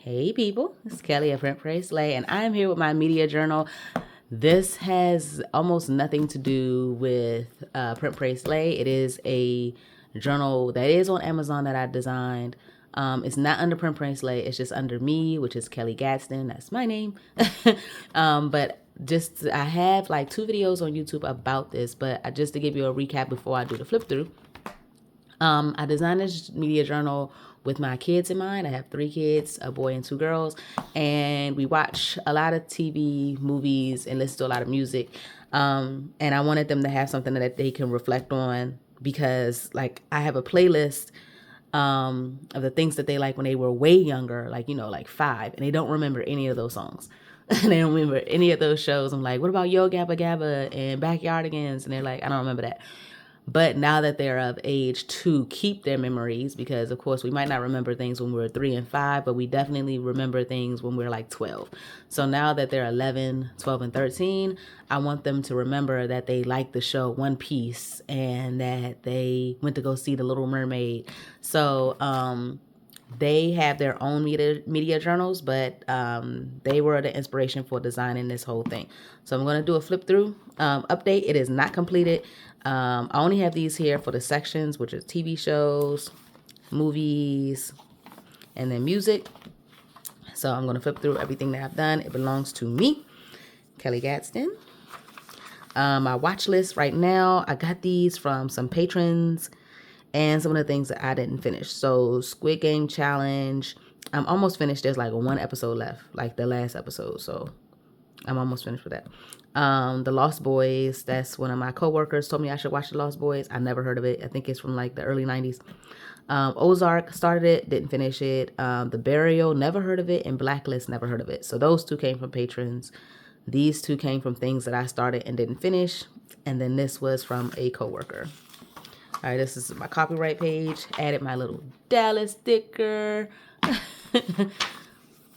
Hey people, it's Kelly of Print Pray Slay, and I'm here with my media journal. This has almost nothing to do with Print Pray Slay. It is a journal that is on Amazon that I designed. It's not under Print Pray Slay, it's just under me, which is Kelly Gadsden. That's my name. But just I have like 2 videos on YouTube about this, but just to give you a recap before I do the flip through. I designed this media journal with my kids in mind. I have 3 kids, a boy and 2 girls, and we watch a lot of TV, movies, and listen to a lot of music. And I wanted them to have something that they can reflect on because, like, I have a playlist of the things that they like when they were way younger, like, like 5, and they don't remember any of those songs. They don't remember any of those shows. I'm like, what about Yo Gabba Gabba and Backyardigans? And they're like, I don't remember that. But now that they're of age to keep their memories, because of course we might not remember things when we were 3 and 5, but we definitely remember things when we're like 12. So now that they're 11, 12, and 13, I want them to remember that they liked the show One Piece and that they went to go see The Little Mermaid. So, they have their own media journals, but they were the inspiration for designing this whole thing. So I'm going to do a flip through update. It is not completed. I only have these here for the sections, which are TV shows, movies, and then music. So I'm going to flip through everything that I've done. It belongs to me, Kelly Gadsden. My watch list right now, I got these from some patrons and some of the things that I didn't finish. So Squid Game Challenge, I'm almost finished. There's like 1 episode left, like the last episode. So I'm almost finished with that. The Lost Boys, that's one of my coworkers told me I should watch The Lost Boys. I never heard of it. I think it's from like the early 90s. Ozark, started it, didn't finish it. The Burial, never heard of it. And Blacklist, never heard of it. So those 2 came from patrons. These 2 came from things that I started and didn't finish. And then this was from a coworker. All right, this is my copyright page. Added my little Dallas sticker.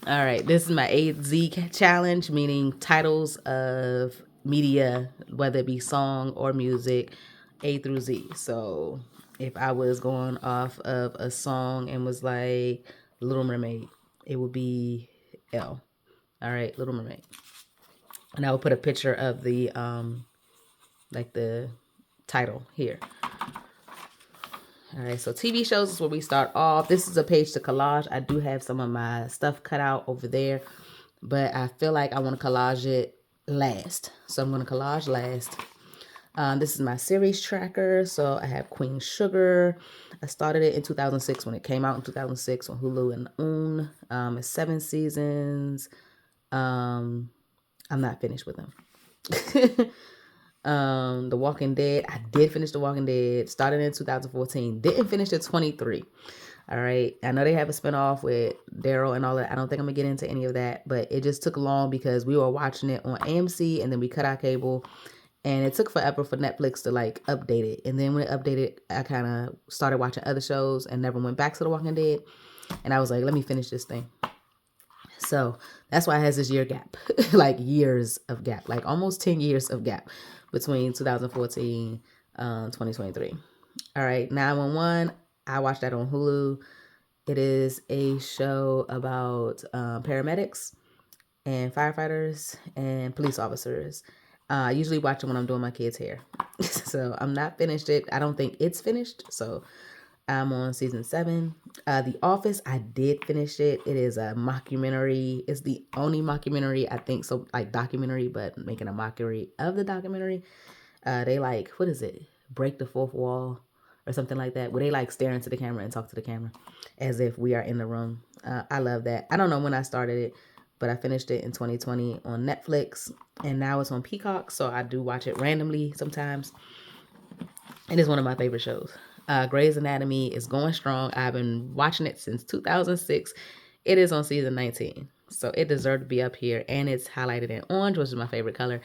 All right, this is my AZ challenge, meaning titles of media, whether it be song or music, A through Z. So if I was going off of a song and was like Little Mermaid, it would be L. All right, Little Mermaid. And I would put a picture of the like the title here. All right, so TV shows is where we start off. This is a page to collage. I do have some of my stuff cut out over there, but I feel like I want to collage it last. So I'm going to collage last. This is my series tracker. So I have Queen Sugar. I started it in 2006 when it came out in 2006 on Hulu and OWN. It's 7 seasons. I'm not finished with them. The Walking Dead, I did finish The Walking Dead, started in 2014, didn't finish at 23. All right, I know they have a spinoff with Daryl and all that. I don't think I'm gonna get into any of that, but it just took long because we were watching it on AMC and then we cut our cable, and it took forever for Netflix to like update it. And then when it updated, I kind of started watching other shows and never went back to The Walking Dead. And I was like, let me finish this thing. So that's why it has this year gap, like years of gap, like almost 10 years of gap between 2014, 2023. All right, 911. I watched that on Hulu. It is a show about paramedics and firefighters and police officers. I usually watch it when I'm doing my kids' hair. So I'm not finished it. I don't think it's finished. So I'm on season 7. The Office, I did finish it. It is a mockumentary. It's the only mockumentary, I think, so like documentary, but making a mockery of the documentary. They like, what is it? Break the fourth wall or something like that, where they like stare into the camera and talk to the camera as if we are in the room. I love that. I don't know when I started it, but I finished it in 2020 on Netflix, and now it's on Peacock, so I do watch it randomly sometimes. It is one of my favorite shows. Grey's Anatomy is going strong. I've been watching it since 2006. It is on season 19, so it deserved to be up here, and it's highlighted in orange, which is my favorite color.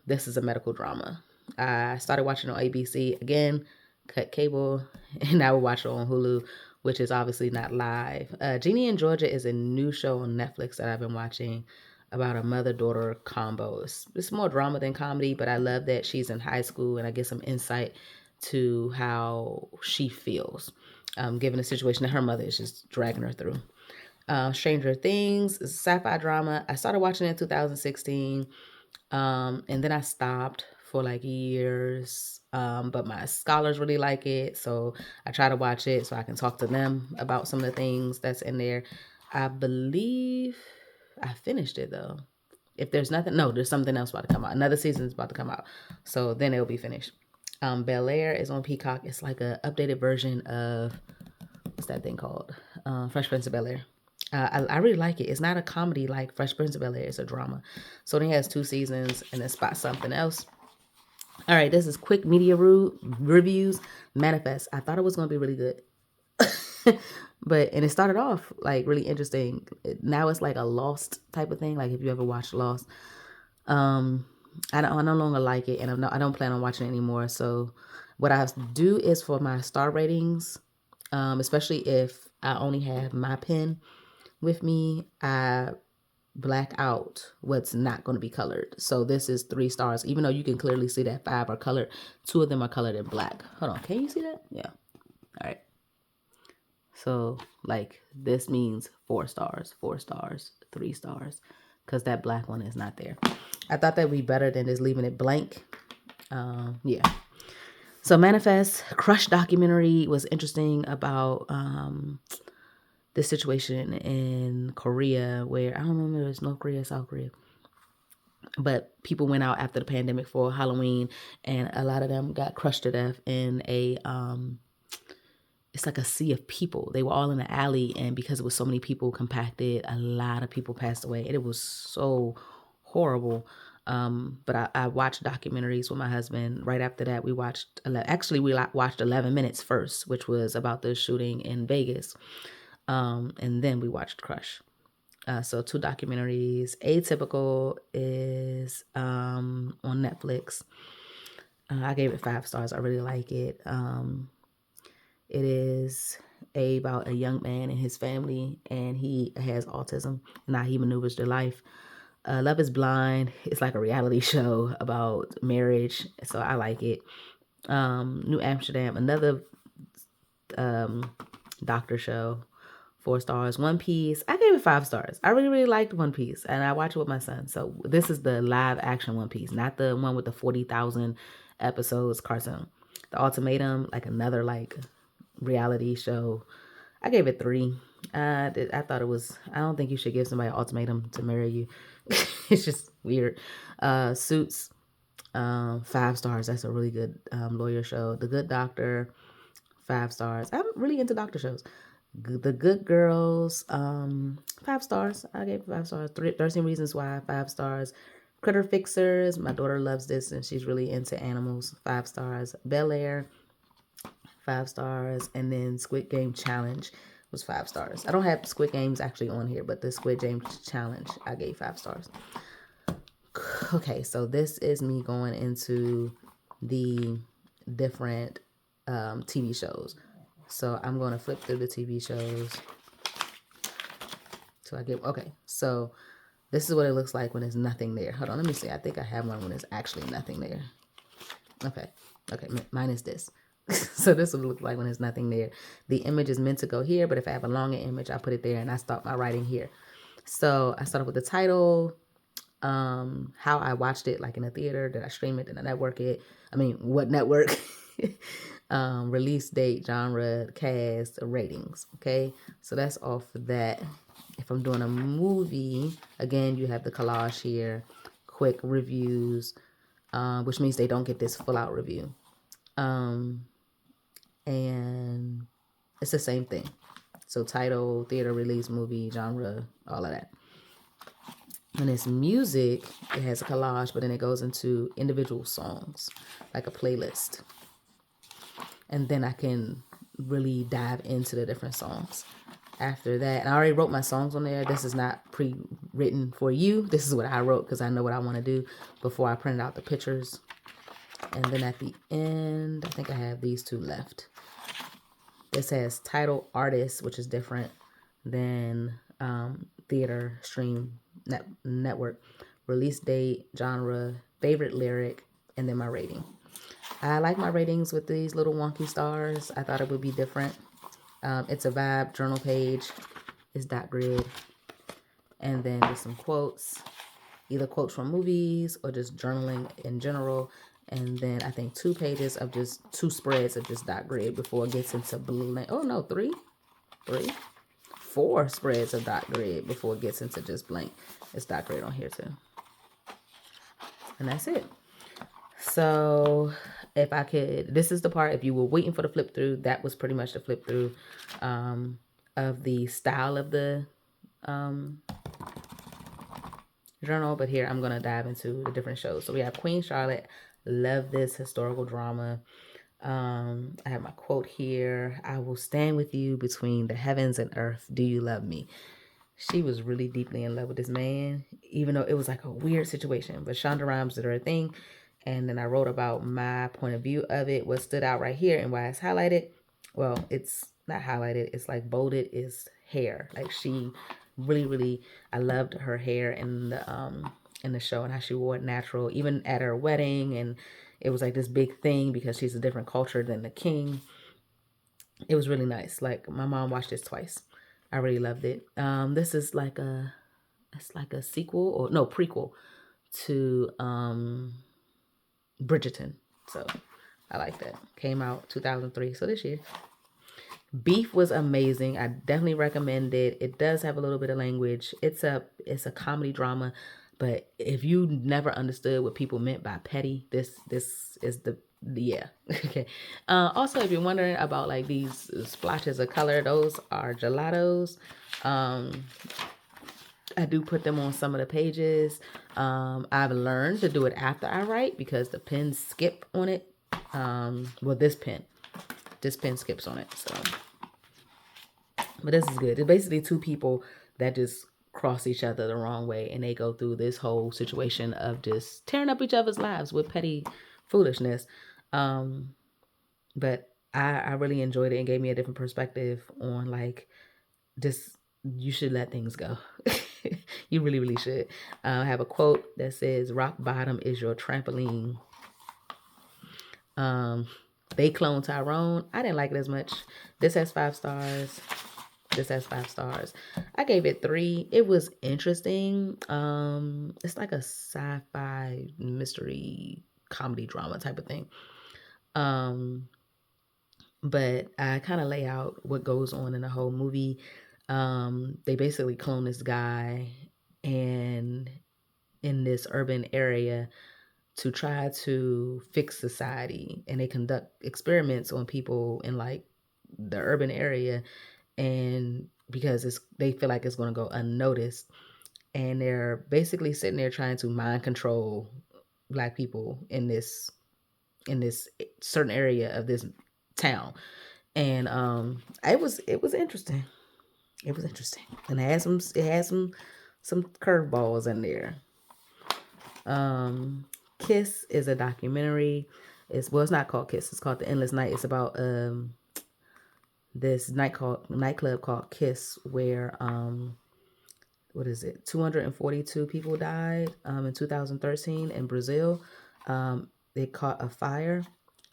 This is a medical drama. I started watching on ABC again, cut cable, and I will watch it on Hulu, which is obviously not live. Jeannie in Georgia is a new show on Netflix that I've been watching about a mother-daughter combo. It's more drama than comedy, but I love that she's in high school and I get some insight to how she feels, given the situation that her mother is just dragging her through. Stranger Things, it's a sci-fi drama. I started watching it in 2016, and then I stopped for like years. But my scholars really like it, so I try to watch it so I can talk to them about some of the things that's in there. I believe I finished it though. If there's nothing, no, there's something else about to come out. Another season is about to come out, so then it'll be finished. Bel Air is on Peacock. It's like a updated version of what's that thing called? Fresh Prince of Bel Air. I really like it. It's not a comedy like Fresh Prince of Bel Air. It's a drama. So it has 2 seasons, and then spot something else. All right, this is quick media reviews. Manifest. I thought it was gonna be really good, and it started off like really interesting. Now it's like a Lost type of thing. Like if you ever watched Lost, I no longer like it, and I don't plan on watching it anymore. So what I do is for my star ratings, especially if I only have my pen with me, I black out what's not going to be colored. So this is 3 stars, even though you can clearly see that 5 are colored. 2 of them are colored in black. Hold on, can you see that? Yeah. All right. So like this means 4 stars, 4 stars, 3 stars, because that black one is not there. I thought that'd be better than just leaving it blank. Yeah. So Manifest Crush documentary was interesting about this situation in Korea where I don't remember if it's North Korea, South Korea, but people went out after the pandemic for Halloween, and a lot of them got crushed to death in a it's like a sea of people. They were all in the alley, and because it was so many people compacted, a lot of people passed away, and it was so horrible. But I watched documentaries with my husband. Right after that, we watched, we watched 11 Minutes first, which was about the shooting in Vegas. And then we watched Crush. So 2 documentaries. Atypical is on Netflix. I gave it 5 stars. I really like it. It is about a young man and his family, and he has autism. Now he maneuvers through life. Love is Blind. It's like a reality show about marriage, so I like it. New Amsterdam, another doctor show, 4 stars. One Piece, I gave it 5 stars. I really, really liked One Piece, and I watched it with my son. So this is the live action One Piece, not the one with the 40,000 episodes cartoon. The Ultimatum, like another like reality show, I gave it 3. I thought it was, I don't think you should give somebody an ultimatum to marry you. It's just weird. Suits, 5 stars. That's a really good lawyer show. The Good Doctor, 5 stars. I'm really into doctor shows. The Good Girls, 5 stars. I gave 5 stars. 13 Reasons Why, 5 stars. Critter Fixers, my daughter loves this and she's really into animals, 5 stars. Bel Air, 5 stars. And then Squid Game Challenge was 5 stars. I don't have Squid Games actually on here, but the Squid Game Challenge, I gave 5 stars. Okay, so this is me going into the different TV shows. So I'm going to flip through the TV shows. So I get, okay, so this is what it looks like when there's nothing there. Hold on, let me see. I think I have one when there's actually nothing there. Okay, mine is this. So this would look like when there's nothing there. The image is meant to go here, but if I have a longer image, I put it there and I start my writing here. So I start off with the title, how I watched it, like in a theater, did I stream it, did I network it? I mean, what network? Release date, genre, cast, ratings. Okay, so that's all for that. If I'm doing a movie, again, you have the collage here, quick reviews, which means they don't get this full out review. And it's the same thing. So title, theater, release, movie, genre, all of that. When it's music, it has a collage, but then it goes into individual songs, like a playlist. And then I can really dive into the different songs. After that, and I already wrote my songs on there. This is not pre-written for you. This is what I wrote because I know what I want to do before I printed out the pictures. And then at the end, I think I have these 2 left. This has title, artist, which is different than theater, stream, network, release date, genre, favorite lyric, and then my rating. I like my ratings with these little wonky stars. I thought it would be different. It's a vibe journal page. is dot grid. And then just some quotes, either quotes from movies or just journaling in general. And then I think 2 pages of just 2 spreads of just dot grid before it gets into blank. Oh no, 4 spreads of dot grid before it gets into just blank. It's dot grid on here too. And that's it. So if I could, this is the part, if you were waiting for the flip through, that was pretty much the flip through of the style of the journal. But here I'm going to dive into the different shows. So we have Queen Charlotte. Love this historical drama. I have my quote here. I will stand with you between the heavens and earth. Do you love me? She was really deeply in love with this man, even though it was like a weird situation. But Shonda Rhimes did her thing. And then I wrote about my point of view of it. What stood out right here and why it's highlighted. Well, it's not highlighted. It's like bolded is hair. Like she really, I loved her hair in the show and how she wore it natural, even at her wedding. And it was like this big thing because she's a different culture than the king. It was really nice. Like my mom watched this twice. I really loved it. This is like it's like a sequel or no prequel to Bridgerton. So I like that. Came out 2003, so this year. Beef was amazing. I definitely recommend it. It does have a little bit of language. It's a comedy drama, but if you never understood what people meant by petty, this is the yeah. Okay. Also, if you're wondering about like these splotches of color, those are gelatos. I do put them on some of the pages. I've learned to do it after I write because the pens skip on it. Well, this pen skips on it. So, but this is good. It's basically 2 people that just cross each other the wrong way, and they go through this whole situation of just tearing up each other's lives with petty foolishness. But I really enjoyed it and gave me a different perspective on like just you should let things go. You really should. I have a quote that says, "Rock bottom is your trampoline." They cloned Tyrone. I didn't like it as much. This has 5 stars. This has 5 stars. I gave it 3. It was interesting. It's like a sci-fi mystery comedy drama type of thing. But I kind of lay out what goes on in the whole movie. They basically clone this guy and in this urban area to try to fix society, and they conduct experiments on people in like the urban area, and because they feel like it's going to go unnoticed, and they're basically sitting there trying to mind control Black people in this certain area of this town. And it was interesting. It was interesting, and it had some curveballs in there. Kiss is a documentary. It's not called Kiss. It's called The Endless Night. It's about this nightclub called Kiss, where what is it? 242 people died in 2013 in Brazil. They caught a fire,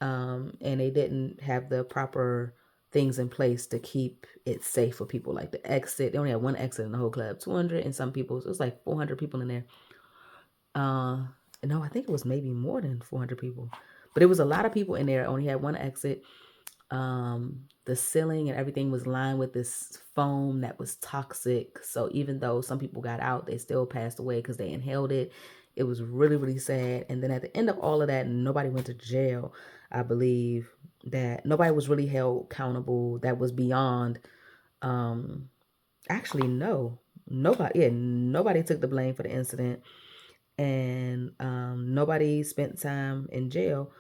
and they didn't have the proper things in place to keep it safe for people. Like the exit, they only had one exit in the whole club. 200 and some people. So it was like 400 people in there. No, I think it was maybe more than 400 people, but it was a lot of people in there. Only had one exit. The ceiling and everything was lined with this foam that was toxic. So even though some people got out, they still passed away because they inhaled it. It was really sad. And then at the end of all of that, nobody went to jail. I believe that nobody was really held accountable. That was beyond. Actually, no, nobody. Yeah, nobody took the blame for the incident, and nobody spent time in jail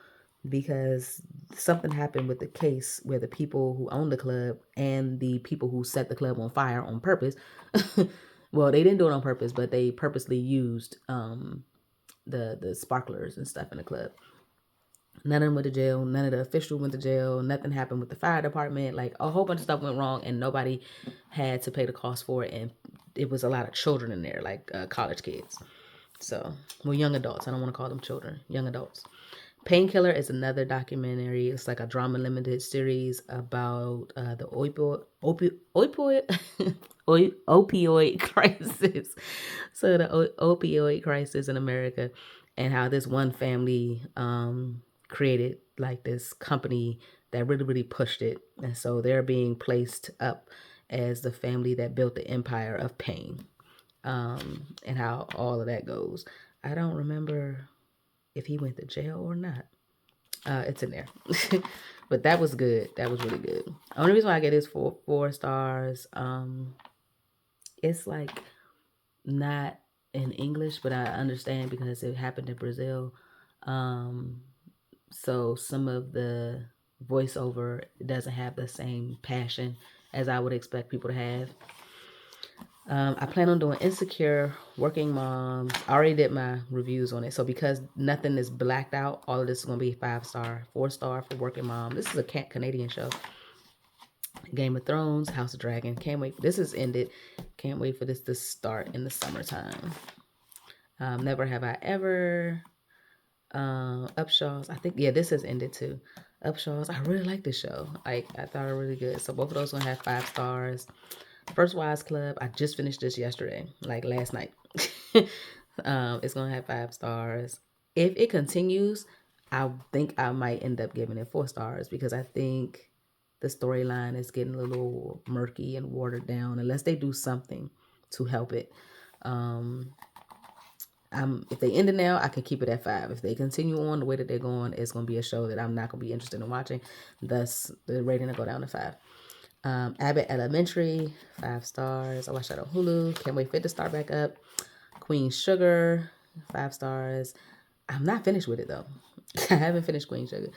because something happened with the case where the people who owned the club and the people who set the club on fire on purpose. Well, they didn't do it on purpose, but they purposely used the sparklers and stuff in the club. None of them went to jail. None of the officials went to jail. Nothing happened with the fire department. Like a whole bunch of stuff went wrong, and nobody had to pay the cost for it. And it was a lot of children in there, like college kids. So, well, young adults. I don't want to call them children. Young adults. Painkiller is another documentary. It's like a drama limited series about the opioid opioid crisis. So the opioid crisis in America, and how this one family created like this company that really, really pushed it. And so they're being placed up as the family that built the empire of pain, and how all of that goes. I don't remember if he went to jail or not. It's in there. But that was good. That was really good. Only reason why I get is for 4 stars. It's like not in English, but I understand because it happened in Brazil. So some of the voiceover doesn't have the same passion as I would expect people to have. I plan on doing Insecure, Working Moms. I already did my reviews on it. So because nothing is blacked out, all of this is going to be 5-star, 4-star for Working Mom. This is a Canadian show. Game of Thrones, House of Dragon. Can't wait. This is ended. Can't wait for this to start in the summertime. Never Have I Ever. Upshaws. I think, yeah, this has ended too. Upshaws. I really like this show. Like, I thought it was really good. So both of those going to have 5 stars. First Wives Club. I just finished this yesterday, like last night. It's going to have 5 stars. If it continues, I think I might end up giving it 4 stars because I think the storyline is getting a little murky and watered down unless they do something to help it. If they end it now, I can keep it at 5. If they continue on the way that they're going, it's going to be a show that I'm not going to be interested in watching. Thus, the rating will go down to 5. Abbott Elementary, 5 stars. I watched that on Hulu. Can't wait for it to start back up. Queen Sugar, 5 stars. I'm not finished with it though. I haven't finished Queen Sugar.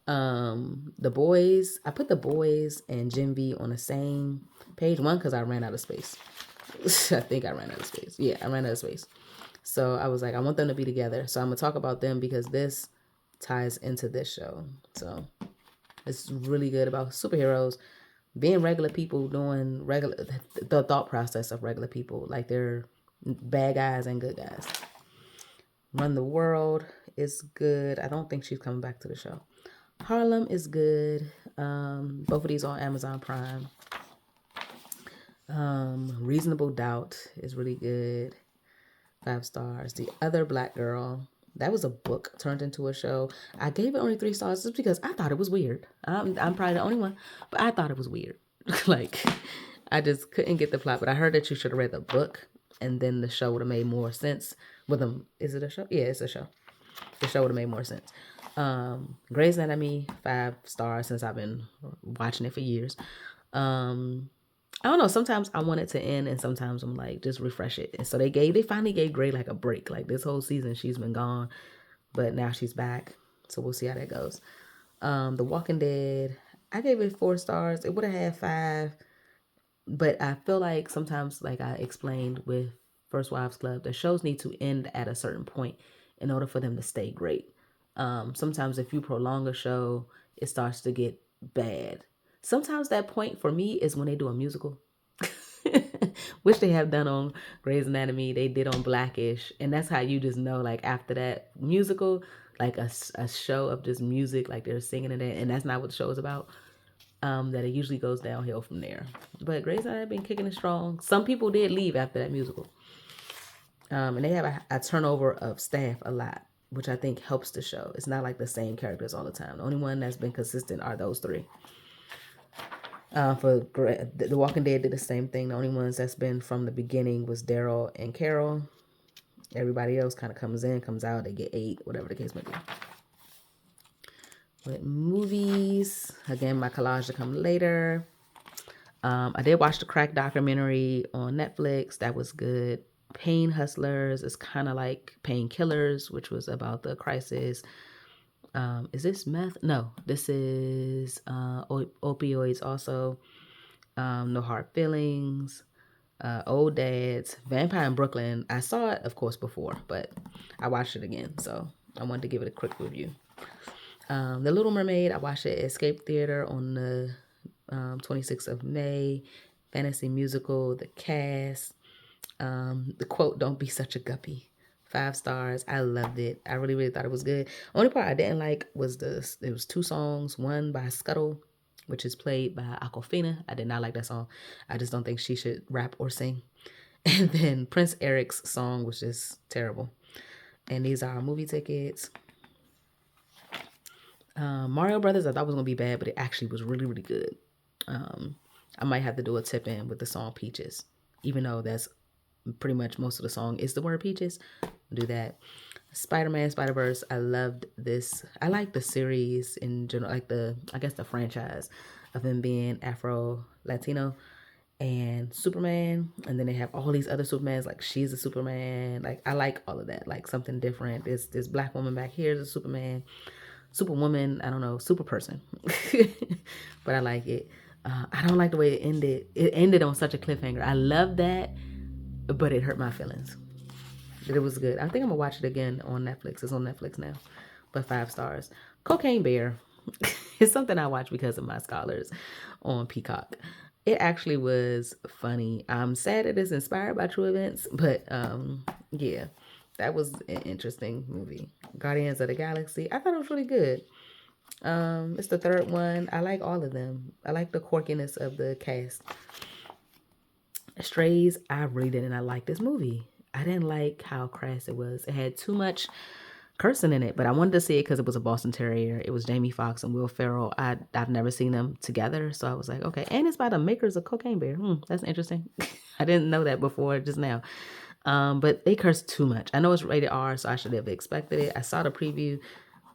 The Boys. I put The Boys and Gen V on the same page. One, because I ran out of space. I think I ran out of space. Yeah, I ran out of space. So I was like, I want them to be together. So I'm going to talk about them because this ties into this show. So it's really good about superheroes being regular people doing the thought process of regular people. Like they're bad guys and good guys. Run the World is good. I don't think she's coming back to the show. Harlem is good. Both of these on Amazon Prime. Reasonable Doubt is really good. 5 stars. The Other Black Girl. That was a book turned into a show. I gave it only 3 stars just because I thought it was weird. I'm probably the only one, but I thought it was weird. Like, I just couldn't get the plot. But I heard that you should have read the book, and then the show would have made more sense. With them, is it a show? Yeah, it's a show. The show would have made more sense. Grey's Anatomy, 5 stars since I've been watching it for years. I don't know. Sometimes I want it to end, and sometimes I'm like, just refresh it. And so they finally gave Grey like a break. Like this whole season, she's been gone, but now she's back. So we'll see how that goes. The Walking Dead, I gave it 4 stars. It would have had 5, but I feel like sometimes, like I explained with First Wives Club, the shows need to end at a certain point in order for them to stay great. Sometimes if you prolong a show, it starts to get bad. Sometimes that point for me is when they do a musical, which they have done on Grey's Anatomy. They did on Blackish, and that's how you just know, like after that musical, like a show of just music, like they're singing in it, and that's not what the show is about. That it usually goes downhill from there. But Grey's Anatomy been kicking it strong. Some people did leave after that musical, and they have a turnover of staff a lot, which I think helps the show. It's not like the same characters all the time. The only one that's been consistent are those 3. For The Walking Dead did the same thing. The only ones that's been from the beginning was Daryl and Carol. Everybody else kind of comes in, comes out. They get 8, whatever the case may be. With movies, again, my collage to come later. I did watch the Crack documentary on Netflix. That was good. Pain Hustlers is kind of like Painkillers, which was about the crisis. Is this meth? No, this is opioids also. No Hard Feelings. Old Dads. Vampire in Brooklyn. I saw it, of course, before, but I watched it again, so I wanted to give it a quick review. The Little Mermaid, I watched it at Escape Theater on the 26th of May. Fantasy musical, The Cast. The quote, "Don't be such a guppy." 5 stars. I loved it. I really, really thought it was good. Only part I didn't like was it was 2 songs. One by Scuttle, which is played by Aquafina. I did not like that song. I just don't think she should rap or sing. And then Prince Eric's song was just terrible. And these are our movie tickets. Mario Brothers, I thought was going to be bad, but it actually was really, really good. I might have to do a tip in with the song Peaches, even though that's pretty much most of the song is the word Peaches. I'll do that. Spider-Man, Spider-Verse, I loved this. I like the series in general, like I guess the franchise of him being Afro-Latino and Superman. And then they have all these other Supermans, like she's a Superman. Like, I like all of that, like something different. This black woman back here is a Superman. Superwoman, I don't know, super person. But I like it. I don't like the way it ended. It ended on such a cliffhanger. I love that, but it hurt my feelings. But it was good. I think I'm gonna watch it again on Netflix. It's on Netflix now. But 5 stars. Cocaine Bear. It's something I watch because of my scholars on Peacock. It actually was funny. I'm sad it is inspired by true events, but yeah. That was an interesting movie. Guardians of the Galaxy. I thought it was really good. It's the third one. I like all of them. I like the quirkiness of the cast. Strays, I really didn't like this movie. I didn't like how crass it was. It had too much cursing in it, but I wanted to see it because it was a Boston Terrier. It was Jamie Foxx and Will Ferrell. I've never seen them together, so I was like, okay. And it's by the makers of Cocaine Bear. That's interesting. I didn't know that before just now. But they cursed too much. I know it's rated R, so I should have expected it. I saw the preview,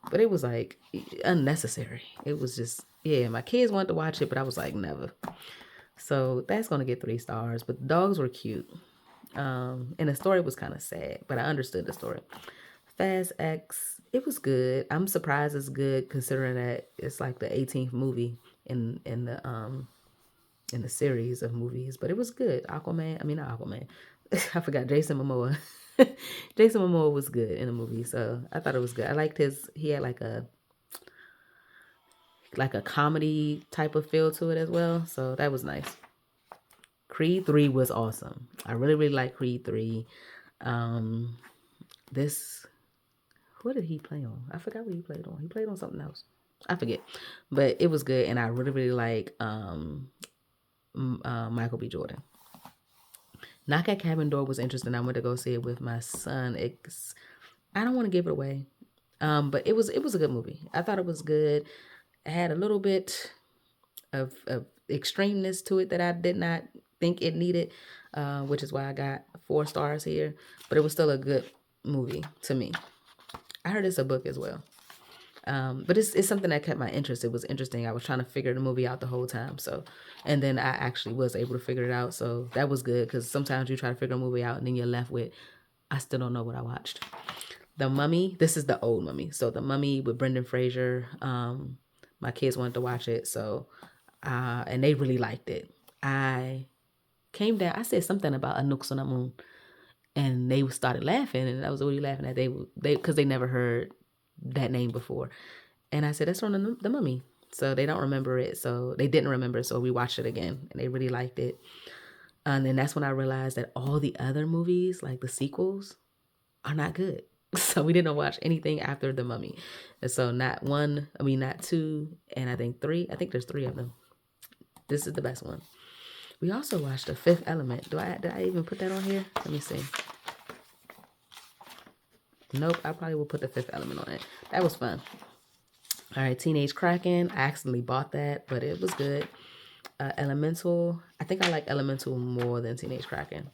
but it was like unnecessary. It was just, yeah, my kids wanted to watch it, but I was like, never. So that's going to get 3 stars, but the dogs were cute. And the story was kind of sad, but I understood the story. Fast X, it was good. I'm surprised it's good considering that it's like the 18th movie in the series of movies, but it was good. Not Aquaman. I forgot Jason Momoa. Jason Momoa was good in the movie, so I thought it was good. I liked he had like a comedy type of feel to it as well, so that was nice. Creed 3 was awesome. I really, really like Creed 3. What did he play on? I forgot what he played on. He played on something else. I forget, but it was good, and I really, really like Michael B. Jordan. Knock at Cabin Door was interesting. I went to go see it with my son. I don't want to give it away, but it was a good movie. I thought it was good. It had a little bit of extremeness to it that I did not think it needed, which is why I got 4 stars here. But it was still a good movie to me. I heard it's a book as well. But it's something that kept my interest. It was interesting. I was trying to figure the movie out the whole time. So, and then I actually was able to figure it out. So that was good because sometimes you try to figure a movie out and then you're left with, I still don't know what I watched. The Mummy. This is the old Mummy. So The Mummy with Brendan Fraser. My kids wanted to watch it. So, and they really liked it. I came down. I said something about Anuk-Sunamun. And they started laughing. And I was, what are you laughing at? Because they never heard that name before. And I said, that's from the Mummy. So they don't remember it. So they didn't remember. So we watched it again and they really liked it. And then that's when I realized that all the other movies, like the sequels, are not good. So we didn't watch anything after the Mummy. And so not 2, and I think 3. I think there's 3 of them. This is the best one. We also watched The Fifth Element. Did I even put that on here? Let me see. Nope, I probably will put The Fifth Element on it. That was fun. All right, Teenage Kraken. I accidentally bought that, but it was good. Elemental. I think I like Elemental more than Teenage Kraken.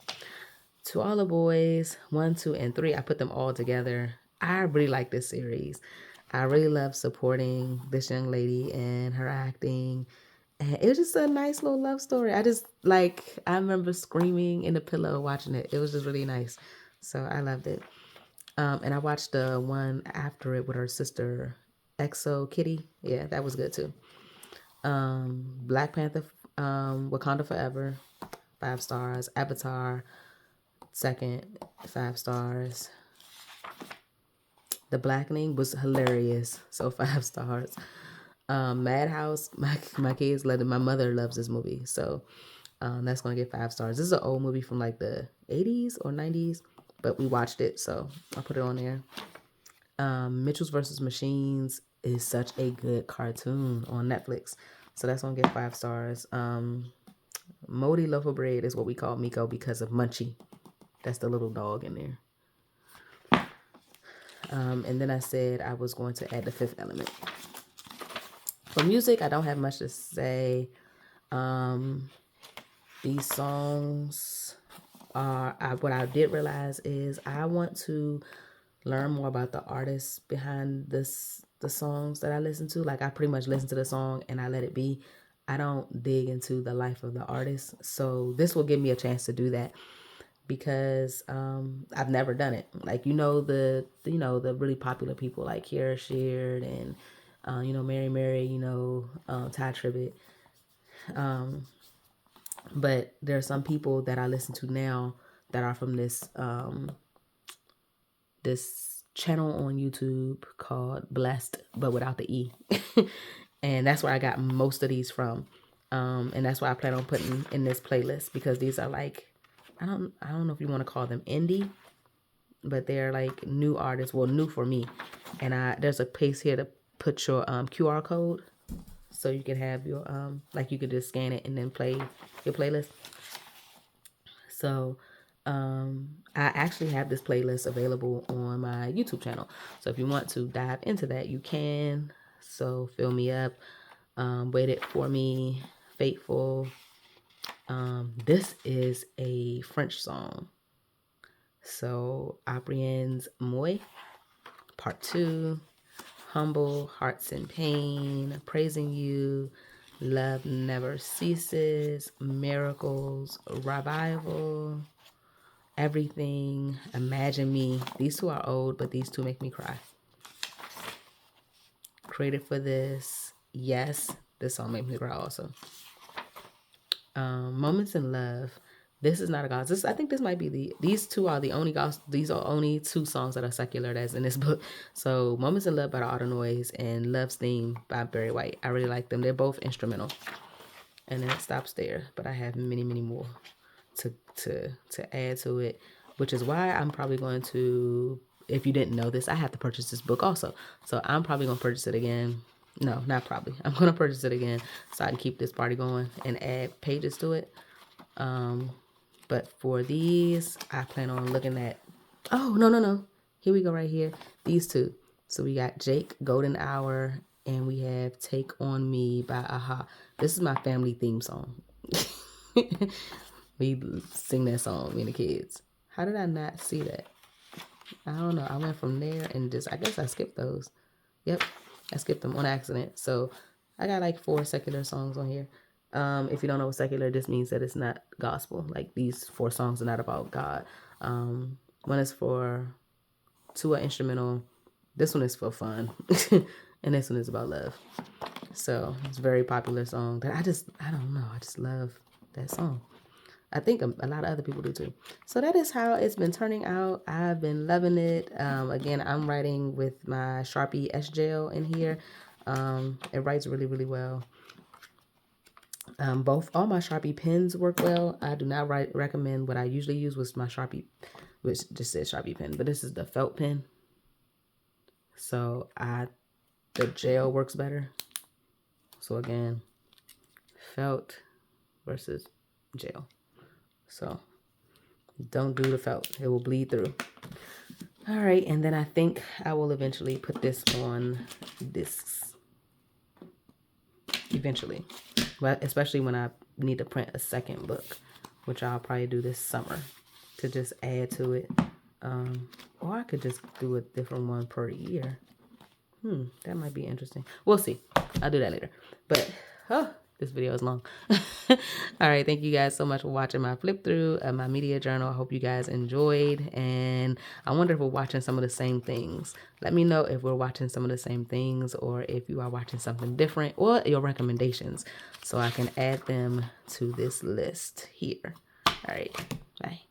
To All the Boys, 1, 2, and 3. I put them all together. I really like this series. I really love supporting this young lady and her acting. And it was just a nice little love story. I remember screaming in the pillow watching it. It was just really nice. So I loved it. And I watched the one after it with her sister, Exo Kitty. Yeah, that was good too. Black Panther, Wakanda Forever, 5 stars. Avatar, 2nd, 5 stars. The Blackening was hilarious, so 5 stars. Madhouse, my kids love it. My mother loves this movie, so that's gonna get 5 stars. This is an old movie from like the 80s or 90s, but we watched it, so I'll put it on there. Mitchells vs. Machines is such a good cartoon on Netflix. So that's gonna get 5 stars. Moldy Loaf of Bread is what we call Miko because of Munchie. That's the little dog in there. And then I said I was going to add the Fifth Element. For music, I don't have much to say. These songs are, what I did realize is I want to learn more about the artists behind the songs that I listen to. Like, I pretty much listen to the song and I let it be. I don't dig into the life of the artist. So this will give me a chance to do that, because I've never done it. Like, the really popular people like Kiara Sheard and Mary Mary, Ty Tribbett. But there are some people that I listen to now that are from this this channel on YouTube called Blessed, but without the E. And that's where I got most of these from. And that's why I plan on putting in this playlist, because these are like, I don't know if you want to call them indie, but they're like new artists. Well, new for me. And there's a place here to put your QR code, so you can have your like, you could just scan it and then play your playlist. So I actually have this playlist available on my YouTube channel. So if you want to dive into that, you can. So Fill Me Up, Waited For Me, Faithful. This is a French song. So Apriens Moi, Part 2, Humble, Hearts in Pain, Praising You, Love Never Ceases, Miracles, Revival, Everything, Imagine Me. These two are old, but these two make me cry. Created for This, Yes. This song made me cry also. Moments in Love. This is not a gospel. I think this might be these two are the only gospel. These are only 2 songs that are secular that's in this book. So Moments in Love by the Auto Noise and Love's Theme by Barry White. I really like them. They're both instrumental. And then it stops there. But I have many, many more to add to it, which is why I'm probably going to, if you didn't know this, I have to purchase this book also. So I'm probably going to purchase it again. No, not probably. I'm going to purchase it again so I can keep this party going and add pages to it. But for these, I plan on looking at, oh, no. Here we go right here. These two. So we got Jake, Golden Hour, and we have Take On Me by Aha. This is my family theme song. We sing that song, me and the kids. How did I not see that? I don't know. I went from there and I guess I skipped those. Yep, I skipped them on accident. So I got like 4 secular songs on here. If you don't know what secular, this means that it's not gospel. Like, these 4 songs are not about God. One is 2 are instrumental. This one is for fun. And this one is about love. So it's a very popular song that I don't know. I just love that song. I think a lot of other people do too. So that is how it's been turning out. I've been loving it. Again, I'm writing with my Sharpie S Gel in here. It writes really, really well. All my Sharpie pens work well. I do not recommend what I usually use, was my Sharpie, which just says Sharpie pen, but this is the felt pen. So the gel works better. So again, felt versus gel. So don't do the felt. It will bleed through. All right. And then I think I will eventually put this on discs. Eventually. Well, especially when I need to print a second book, which I'll probably do this summer to just add to it. Or I could just do a different one per year. That might be interesting. We'll see. I'll do that later. But, this video is long. All right. Thank you guys so much for watching my flip through of my media journal. I hope you guys enjoyed. And I wonder if we're watching some of the same things. Let me know if we're watching some of the same things, or if you are watching something different, or your recommendations, so I can add them to this list here. All right. Bye.